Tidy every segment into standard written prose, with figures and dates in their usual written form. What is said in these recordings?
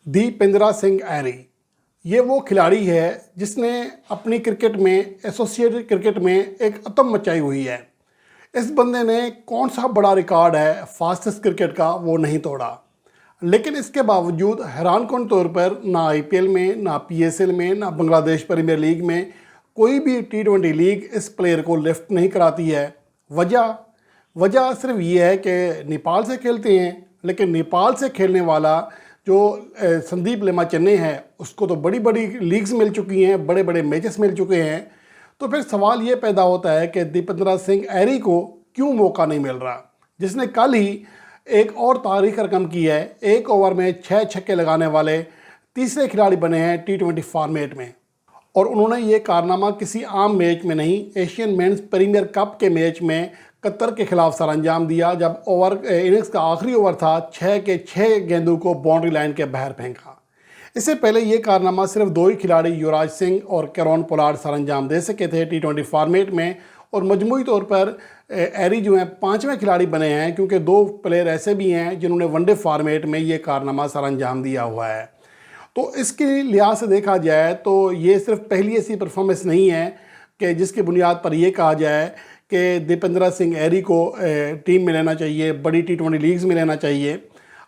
दीपेंद्रा सिंह ऐरी ये वो खिलाड़ी है जिसने अपनी क्रिकेट में एसोसिएटेड क्रिकेट में एक अतम मचाई हुई है। इस बंदे ने कौन सा बड़ा रिकॉर्ड है फास्टेस्ट क्रिकेट का वो नहीं तोड़ा, लेकिन इसके बावजूद हैरानकुन तौर पर ना आईपीएल में, ना पीएसएल में, ना बांग्लादेश प्रीमियर लीग में कोई भी टी20 लीग इस प्लेयर को लिफ्ट नहीं कराती है। वजह सिर्फ ये है कि नेपाल से खेलते हैं, लेकिन नेपाल से खेलने वाला जो संदीप लेमा चेन्नई है उसको तो बड़ी बड़ी लीग्स मिल चुकी हैं, बड़े बड़े मैचेस मिल चुके हैं। तो फिर सवाल ये पैदा होता है कि दीपेंद्रा सिंह ऐरी को क्यों मौका नहीं मिल रहा, जिसने कल ही एक और तारीख रकम की है। एक ओवर में 6 छक्के लगाने वाले तीसरे खिलाड़ी बने हैं टी20 फॉर्मेट में, और उन्होंने ये कारनामा किसी आम मैच में नहीं, एशियन मेंस प्रीमियर कप के मैच में कतर के खिलाफ सरअंजाम दिया, जब इनिंग्स का आखिरी ओवर था। 6 के 6 गेंदों को बाउंड्री लाइन के बाहर फेंका। इससे पहले ये कारनामा सिर्फ 2 ही खिलाड़ी युवराज सिंह और कैरन पोलार्ड सरअंजाम दे सके थे टी20 फॉर्मेट में, और मजमूई तौर पर ऐरी जो हैं 5वें खिलाड़ी बने हैं, क्योंकि 2 प्लेयर ऐसे भी हैं जिन्होंने वनडे फॉर्मेट में ये कारनामा सरअंजाम दिया हुआ है। तो इसके लिहाज से देखा जाए तो ये सिर्फ पहली ऐसी परफॉर्मेंस नहीं है कि जिसकी बुनियाद पर यह कहा जाए कि दीपेंद्रा सिंह ऐरी को टीम में लेना चाहिए, बड़ी टी20 लीग्स में लेना चाहिए।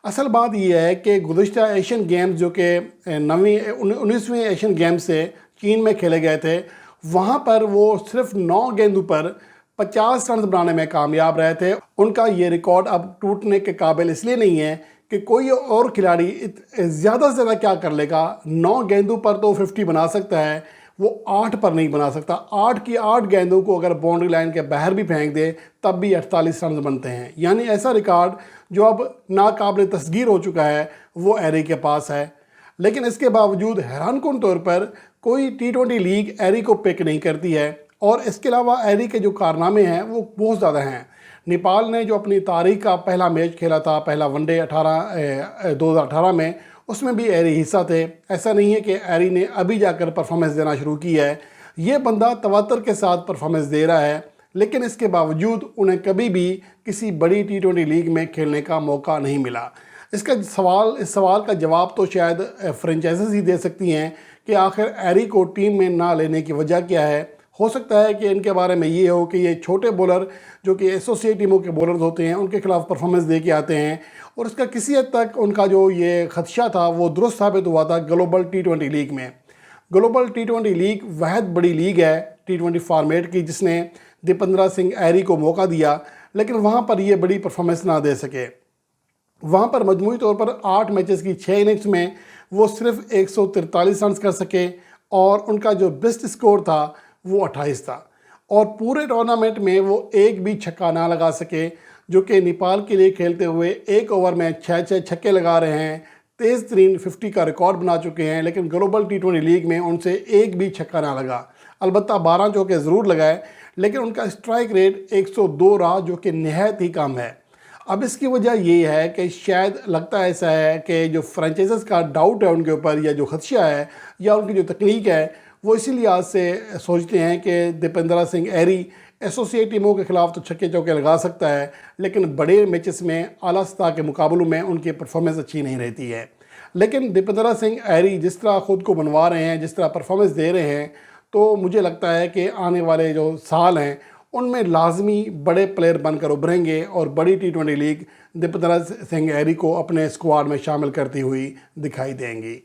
असल बात यह है कि गुज़िश्ता एशियन गेम्स जो कि 19वीं एशियन गेम्स से चीन में खेले गए थे, वहाँ पर वो सिर्फ 9 गेंदों पर 50 रन बनाने में कामयाब रहे थे। उनका ये रिकॉर्ड अब टूटने के काबिल इसलिए नहीं है कि कोई और खिलाड़ी ज़्यादा से ज़्यादा क्या कर लेगा। 9 गेंदों पर तो 50 बना सकता है, वो 8 पर नहीं बना सकता। 8 की 8 गेंदों को अगर बाउंड्री लाइन के बाहर भी फेंक दे तब भी 48 रन बनते हैं। यानी ऐसा रिकॉर्ड जो अब नाकाबिल तस्गीर हो चुका है वो ऐरी के पास है। लेकिन इसके बावजूद हैरानकुन तौर पर कोई टी20 लीग ऐरी को पिक नहीं करती है। और इसके अलावा ऐरी के जो कारनामे हैं वो बहुत ज़्यादा हैं। नेपाल ने जो अपनी तारीख का पहला मैच खेला था, पहला वनडे 2018 में, उसमें भी ऐरी हिस्सा थे। ऐसा नहीं है कि ऐरी ने अभी जाकर परफॉर्मेंस देना शुरू की है। ये बंदा तवत्तर के साथ परफॉर्मेंस दे रहा है, लेकिन इसके बावजूद उन्हें कभी भी किसी बड़ी टी20 लीग में खेलने का मौका नहीं मिला। इस सवाल का जवाब तो शायद फ्रेंचाइजीज ही दे सकती हैं कि आखिर ऐरी को टीम में ना लेने की वजह क्या है। हो सकता है कि इनके बारे में ये हो कि ये छोटे बॉलर जो कि एसोसिएट टीमों के बॉलर्स होते हैं उनके खिलाफ परफॉर्मेंस दे के आते हैं, और इसका किसी हद तक उनका जो ये खदशा था वो दुरुस्त साबित हुआ था ग्लोबल टी20 लीग में। ग्लोबल टी20 लीग वहद बड़ी लीग है टी20 फॉर्मेट की, जिसने दीपेंद्रा सिंह ऐरी को मौका दिया, लेकिन वहाँ पर ये बड़ी परफॉर्मेंस ना दे सके। वहाँ पर मजमूई तौर पर 8 मैचेस की 6 इनिंग्स में वो सिर्फ 143 रन कर सके, और उनका जो बेस्ट स्कोर था वो 28 था, और पूरे टूर्नामेंट में वो एक भी छक्का ना लगा सके, जो कि नेपाल के लिए खेलते हुए एक ओवर में 6 छक्के लगा रहे हैं। तेज़ तरीन 50 का रिकॉर्ड बना चुके हैं, लेकिन ग्लोबल टी20 लीग में उनसे एक भी छक्का ना लगा। अलबत्ता 12 चौके ज़रूर लगाए, लेकिन उनका स्ट्राइक रेट 102 रहा, जो कि नहायत ही कम है। अब इसकी वजह ये है कि शायद लगता है ऐसा है कि जो फ्रेंचाइजीज का डाउट है उनके ऊपर, या जो खदशा है, या उनकी जो तकनीक है, वो इसी लिहाज से सोचते हैं कि दीपेंद्रा सिंह ऐरी एसोसिएट टीमों के खिलाफ तो छक्के चौके लगा सकता है, लेकिन बड़े मैचेस में आला सतह के मुकाबलों में उनकी परफॉर्मेंस अच्छी नहीं रहती है। लेकिन दीपेंद्रा सिंह ऐरी जिस तरह ख़ुद को बनवा रहे हैं, जिस तरह परफॉर्मेंस दे रहे हैं, तो मुझे लगता है कि आने वाले जो साल हैं उनमें लाजमी बड़े प्लेयर बनकर उभरेंगे, और बड़ी टी20 लीग दीपेंद्रा सिंह ऐरी को अपने स्क्वाड में शामिल करती हुई दिखाई देंगी।